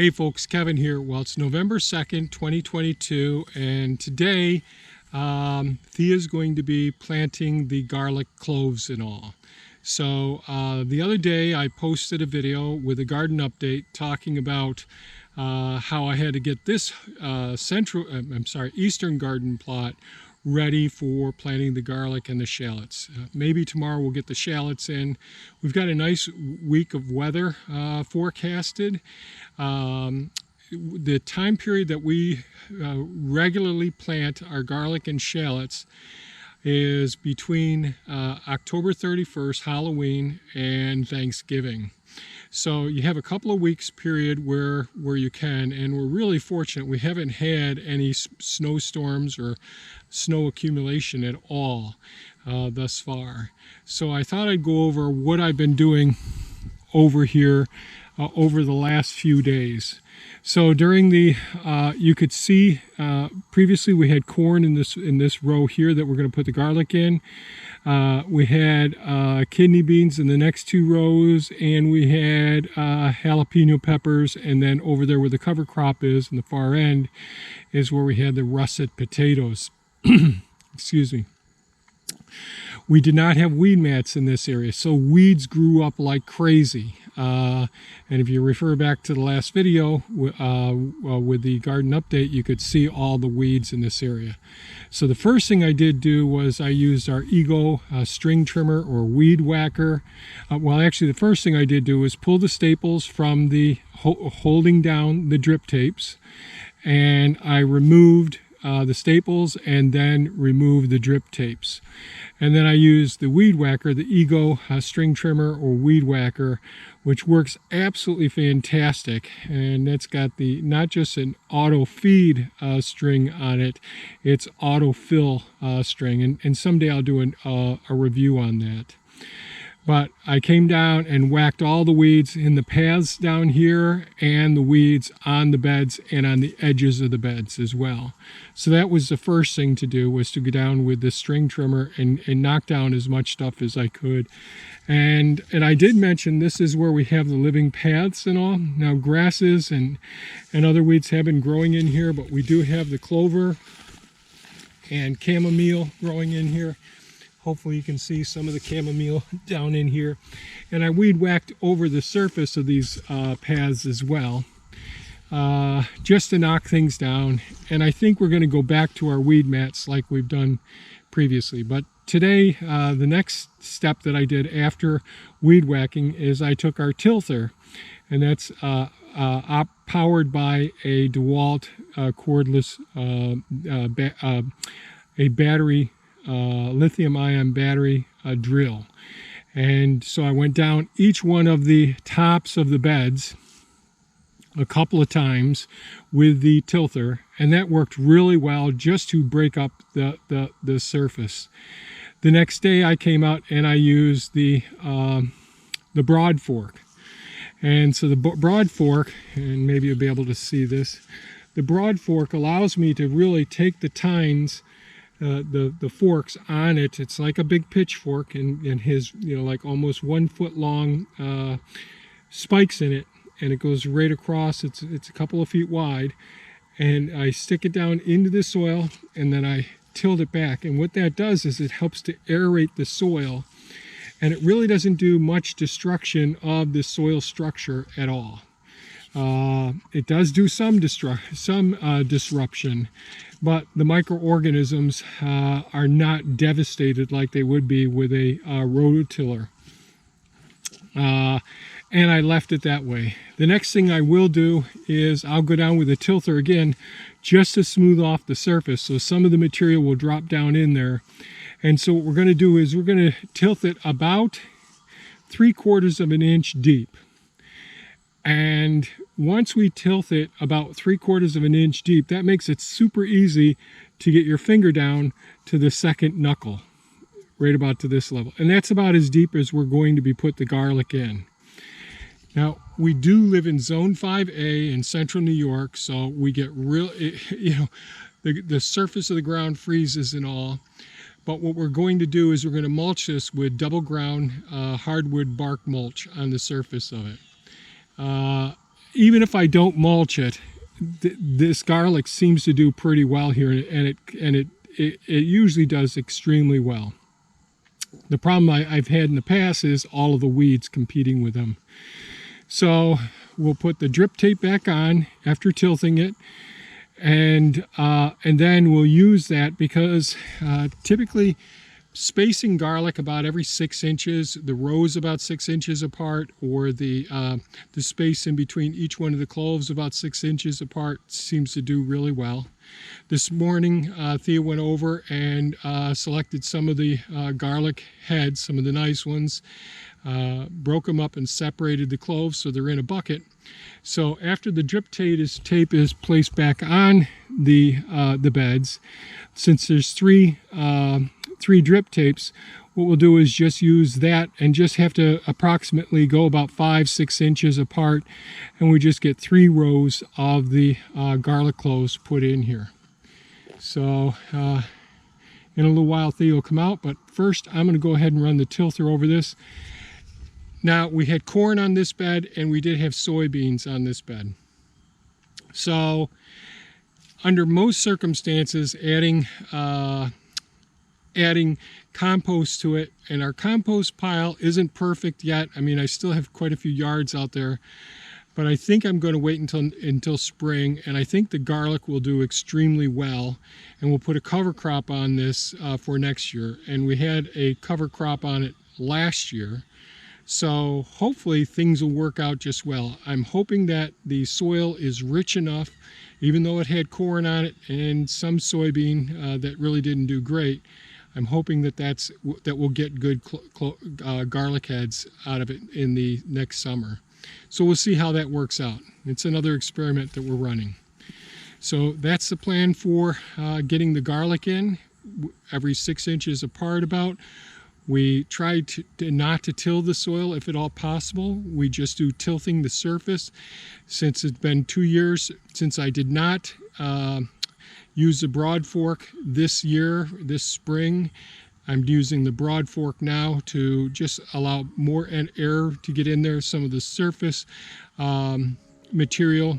Hey folks, Kevin here. Well, it's November 2nd, 2022, and today Thea's going to be planting the garlic cloves and all. So the other day I posted a video with a garden update talking about how I had to get this eastern garden plot ready for planting the garlic and the shallots. Maybe tomorrow we'll get the shallots in. We've got a nice week of weather forecasted. The time period that we regularly plant our garlic and shallots is between October 31st, Halloween, and Thanksgiving. So you have a couple of weeks period where you can, and we're really fortunate. We haven't had any snowstorms or snow accumulation at all thus far. So I thought I'd go over what I've been doing over here over the last few days. So during the, you could see previously we had corn in this row here that we're going to put the garlic in. We had kidney beans in the next two rows, and we had jalapeno peppers, and then over there where the cover crop is in the far end is where we had the russet potatoes. Excuse me. We did not have weed mats in this area, so weeds grew up like crazy. And if you refer back to the last video with the garden update, you could see all the weeds in this area. So the first thing I did do was I used our Ego string trimmer or weed whacker. Well, actually, the first thing I did do was pull the staples from the holding down the drip tapes, and I removed the staples and then remove the drip tapes. And then I use the weed whacker, the Ego string trimmer or weed whacker, which works absolutely fantastic. And that's got the not just an auto feed string on it, it's auto fill string. And someday I'll do a review on that. But I came down and whacked all the weeds in the paths down here and the weeds on the beds and on the edges of the beds as well. So that was the first thing to do, was to go down with the string trimmer and knock down as much stuff as I could. And I did mention this is where we have the living paths and all. Now grasses and other weeds have been growing in here, but we do have the clover and chamomile growing in here. Hopefully you can see some of the chamomile down in here. And I weed whacked over the surface of these paths as well, just to knock things down. And I think we're going to go back to our weed mats like we've done previously. But today, the next step that I did after weed whacking is I took our tilther, and that's powered by a DeWalt cordless a battery lithium-ion battery drill. And so I went down each one of the tops of the beds a couple of times with the tilther, and that worked really well just to break up the surface. The next day I came out and I used the broad fork. And so the broad fork, and maybe you'll be able to see this, the broad fork allows me to really take the tines, the forks on it. It's like a big pitchfork, and his, like almost 1 foot long spikes in it, and it goes right across. It's a couple of feet wide, and I stick it down into the soil, and then I tilt it back. And what that does is it helps to aerate the soil, and it really doesn't do much destruction of the soil structure at all. It does do some disruption, but the microorganisms are not devastated like they would be with a rototiller. And I left it that way. The next thing I will do is I'll go down with a tilther again just to smooth off the surface, so some of the material will drop down in there. And so what we're going to do is we're going to tilt it about 3/4 of an inch deep. And once we tilt it about 3/4 of an inch deep, that makes it super easy to get your finger down to the second knuckle, right about to this level. And that's about as deep as we're going to be put the garlic in. Now, we do live in Zone 5A in central New York, so we get real, the surface of the ground freezes and all. But what we're going to do is we're going to mulch this with double ground hardwood bark mulch on the surface of it. even if I don't mulch it, this garlic seems to do pretty well here, and it usually does extremely well. The problem I've had in the past is all of the weeds competing with them. So we'll put the drip tape back on after tilthing it, and then we'll use that because typically spacing garlic about every 6 inches, the rows about 6 inches apart, or the space in between each one of the cloves about 6 inches apart seems to do really well. This morning, Thea went over and selected some of the garlic heads, some of the nice ones, broke them up and separated the cloves so they're in a bucket. So after the drip tape is placed back on the beds, since there's three drip tapes, what we'll do is just use that and just have to approximately go about 5-6 inches apart, and we just get 3 rows of the garlic cloves put in here. So in a little while Thea will come out, but first I'm going to go ahead and run the tilther over this. Now, we had corn on this bed and we did have soybeans on this bed. So under most circumstances, adding compost to it, and our compost pile isn't perfect yet. I mean, I still have quite a few yards out there, but I think I'm going to wait until spring, and I think the garlic will do extremely well, and we'll put a cover crop on this for next year. And we had a cover crop on it last year, so hopefully things will work out just well. I'm hoping that the soil is rich enough, even though it had corn on it and some soybean that really didn't do great. I'm hoping that we'll get good garlic heads out of it in the next summer. So we'll see how that works out. It's another experiment that we're running. So that's the plan for getting the garlic in, every 6 inches apart about. We try not to till the soil if at all possible. We just do tilthing the surface. Since it's been 2 years since I did not use the broad fork this spring, I'm using the broad fork now to just allow more air to get in there, some of the surface material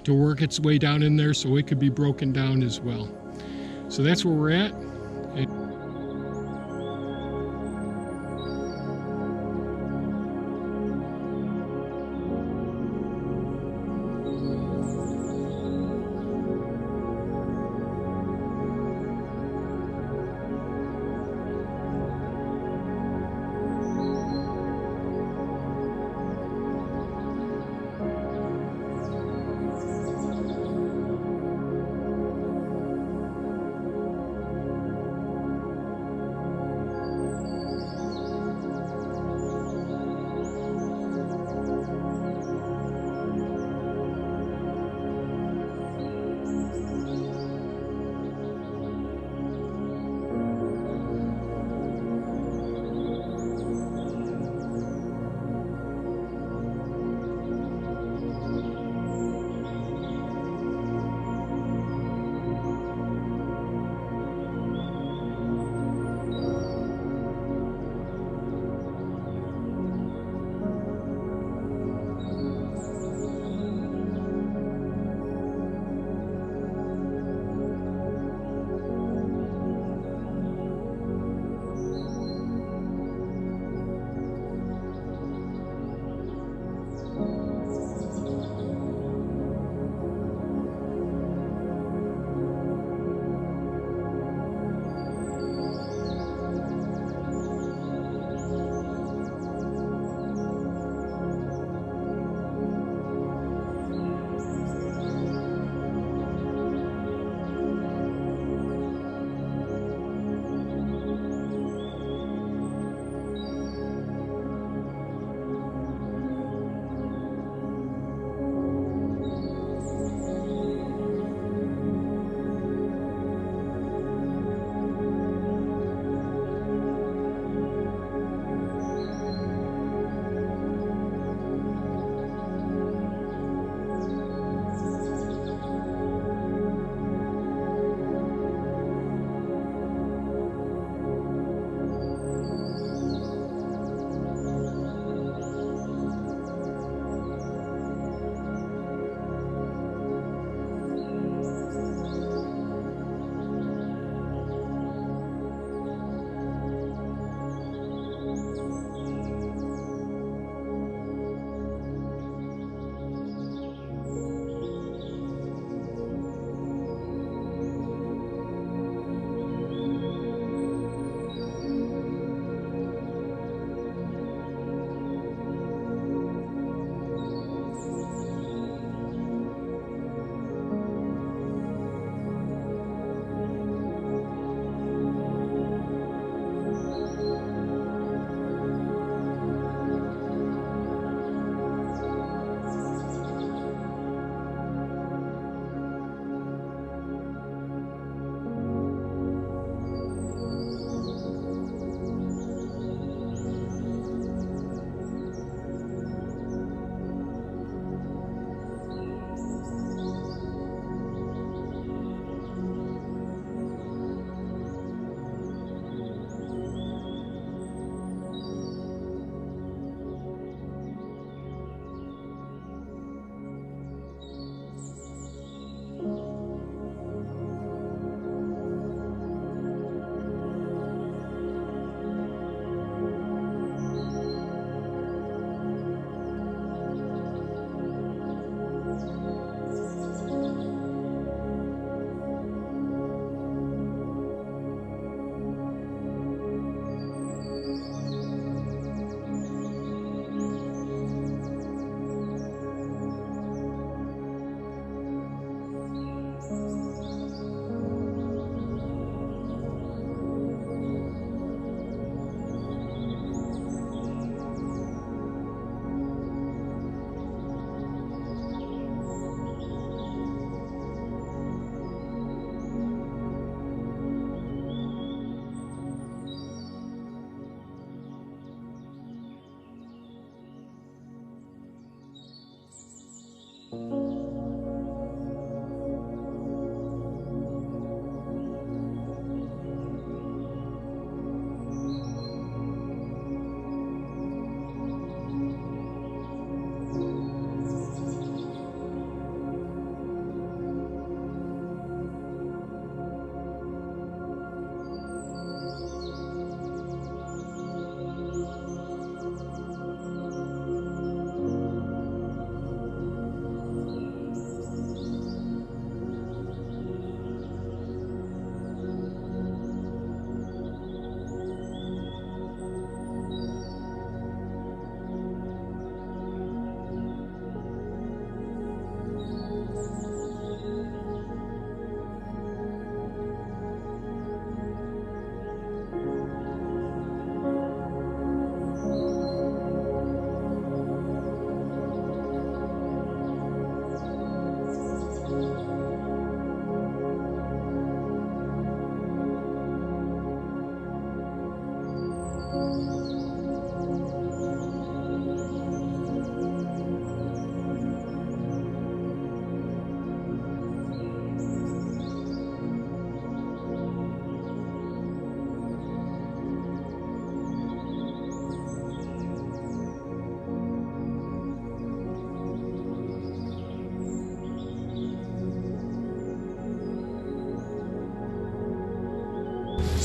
to work its way down in there so it could be broken down as well. So that's where we're at.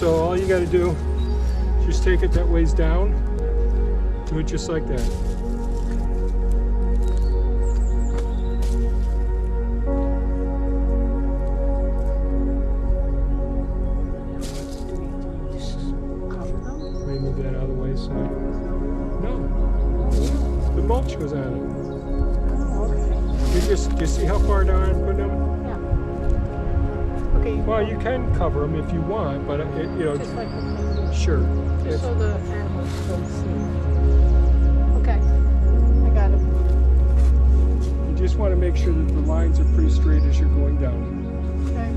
So all you got to do, just take it that ways down, do it just like that. Maybe move that out of the way so. No, the mulch goes on it. Oh, okay. Do you see how far down I'm putting them? Okay. Well, you can cover them if you want, but Just like the sure. just so the animals don't see. Okay. I got it. You just want to make sure that the lines are pretty straight as you're going down. Okay.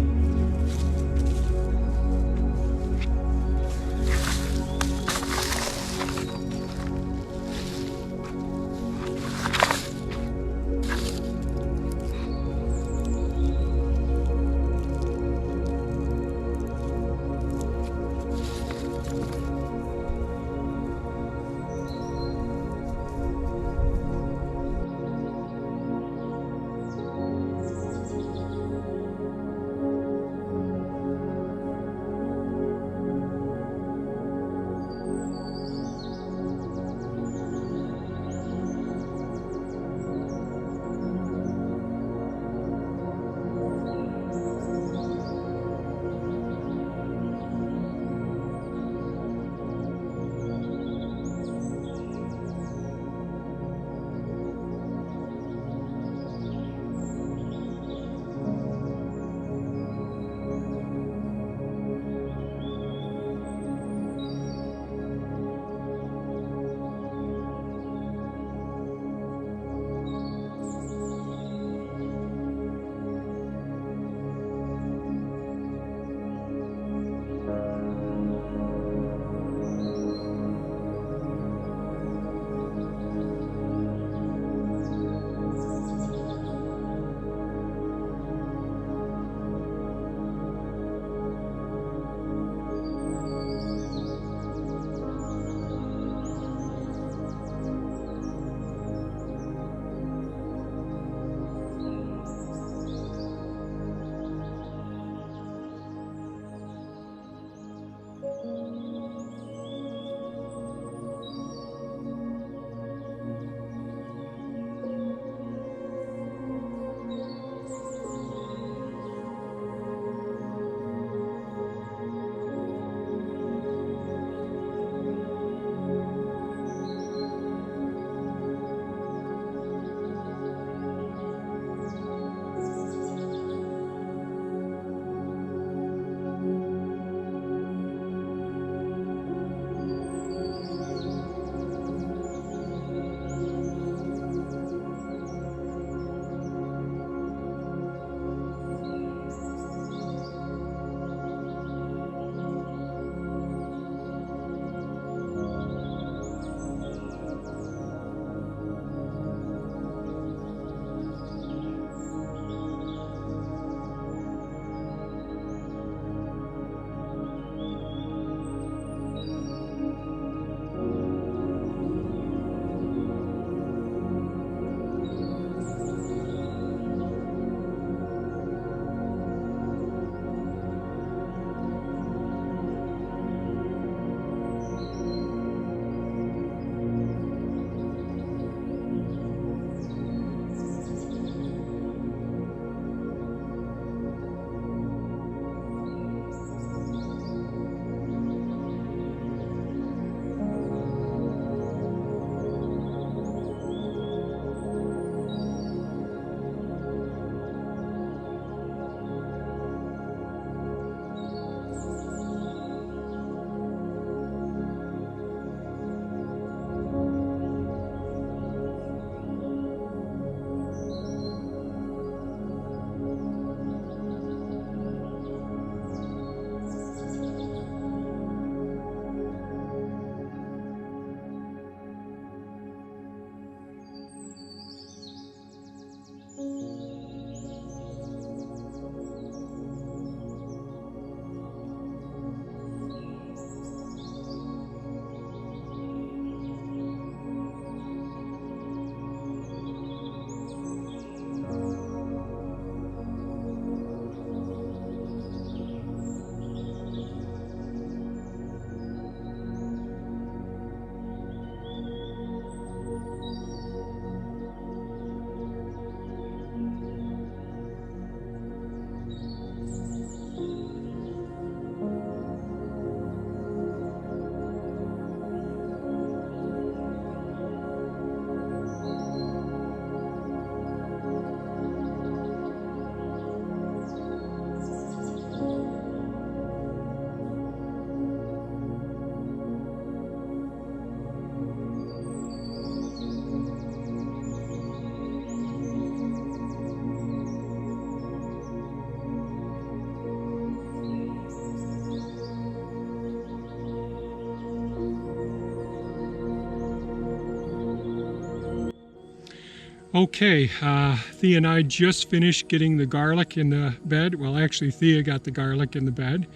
Okay, Thea and I just finished getting the garlic in the bed. Well, actually, Thea got the garlic in the bed.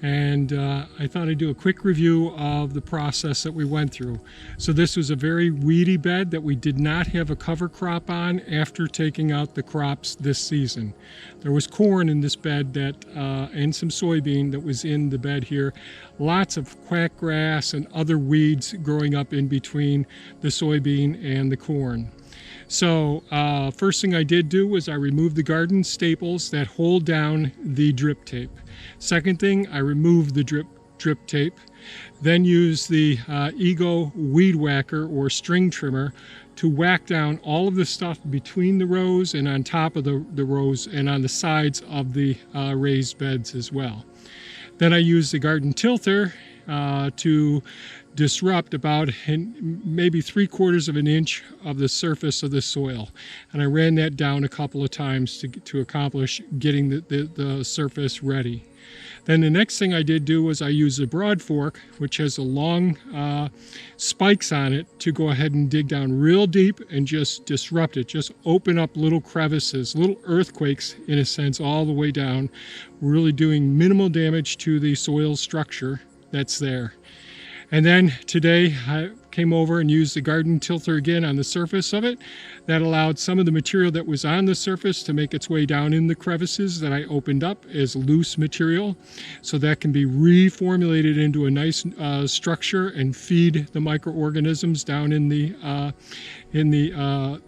And I thought I'd do a quick review of the process that we went through. So this was a very weedy bed that we did not have a cover crop on after taking out the crops this season. There was corn in this bed that, and some soybean that was in the bed here. Lots of quackgrass and other weeds growing up in between the soybean and the corn. So first thing I did do was I removed the garden staples that hold down the drip tape. Second thing, I removed the drip tape, then used the Ego weed whacker or string trimmer to whack down all of the stuff between the rows and on top of the rows and on the sides of the raised beds as well. Then I used the garden tilther to disrupt about maybe 3/4 of an inch of the surface of the soil, and I ran that down a couple of times to accomplish getting the surface ready. Then the next thing I did do was I used a broad fork, which has a long spikes on it, to go ahead and dig down real deep and just disrupt it, just open up little crevices, little earthquakes in a sense, all the way down, really doing minimal damage to the soil structure that's there. And then today I came over and used the garden tilter again on the surface of it. That allowed some of the material that was on the surface to make its way down in the crevices that I opened up as loose material, so that can be reformulated into a nice structure and feed the microorganisms down in the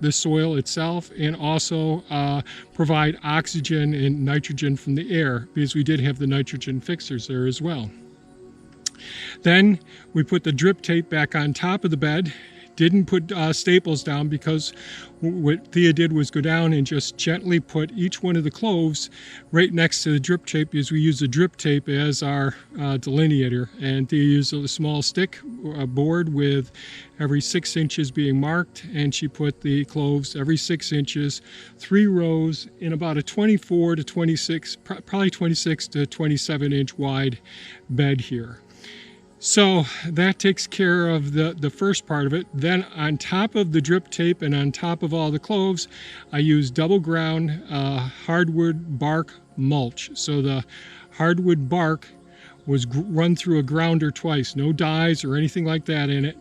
soil itself, and also provide oxygen and nitrogen from the air, because we did have the nitrogen fixers there as well. Then we put the drip tape back on top of the bed. Didn't put staples down, because what Thea did was go down and just gently put each one of the cloves right next to the drip tape, because we use the drip tape as our delineator. And Thea used a small stick board with every 6 inches being marked, and she put the cloves every 6 inches, 3 rows in about a 24 to 26, probably 26 to 27 inch wide bed here. So that takes care of the first part of it. Then on top of the drip tape and on top of all the cloves, I use double ground hardwood bark mulch. So the hardwood bark was run through a grounder twice, no dyes or anything like that in it.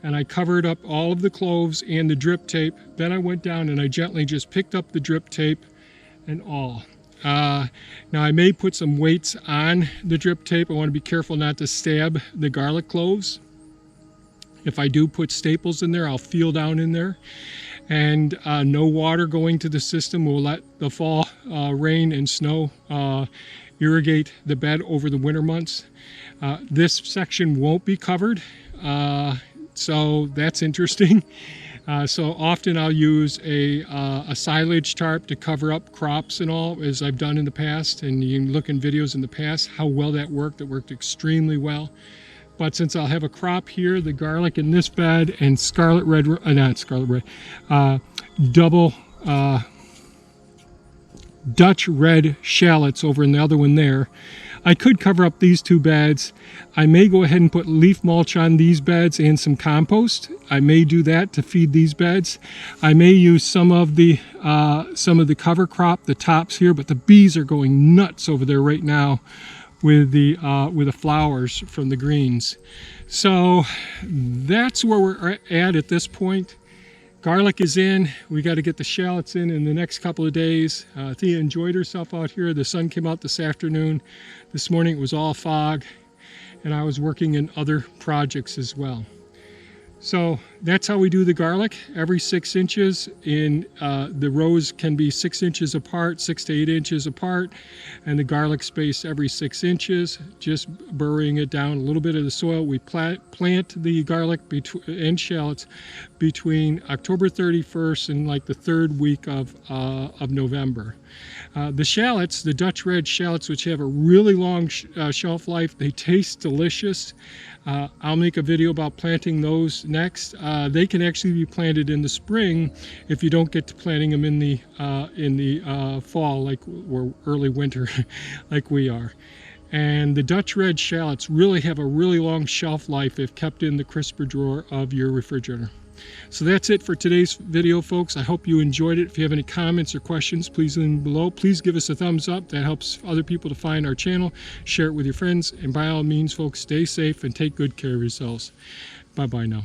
And I covered up all of the cloves and the drip tape. Then I went down and I gently just picked up the drip tape and all. Now I may put some weights on the drip tape. I want to be careful not to stab the garlic cloves. If I do put staples in there, I'll feel down in there. And no water going to the system. We'll let the fall rain and snow irrigate the bed over the winter months. This section won't be covered, so that's interesting. So often I'll use a silage tarp to cover up crops and all, as I've done in the past, and you can look in videos in the past how well that worked. It worked extremely well. But since I'll have a crop here, the garlic in this bed, and double Dutch red shallots over in the other one there, I could cover up these 2 beds. I may go ahead and put leaf mulch on these beds and some compost. I may do that to feed these beds. I may use some of the cover crop, the tops here, but the bees are going nuts over there right now with the flowers from the greens. So that's where we're at this point. Garlic is in. We got to get the shallots in the next couple of days. Thea enjoyed herself out here. The sun came out this afternoon. This morning it was all fog, and I was working in other projects as well. So that's how we do the garlic. Every 6 inches in the rows can be 6 inches apart, 6 to 8 inches apart, and the garlic space every 6 inches, just burying it down a little bit of the soil. We plant the garlic and shallots between October 31st and like the 3rd week of November. The shallots, the Dutch red shallots, which have a really long shelf life, they taste delicious. I'll make a video about planting those next. They can actually be planted in the spring if you don't get to planting them in the fall, or early winter, like we are. And the Dutch red shallots really have a really long shelf life if kept in the crisper drawer of your refrigerator. So that's it for today's video, folks. I hope you enjoyed it. If you have any comments or questions, please leave them below. Please give us a thumbs up. That helps other people to find our channel. Share it with your friends. And by all means, folks, stay safe and take good care of yourselves. Bye-bye now.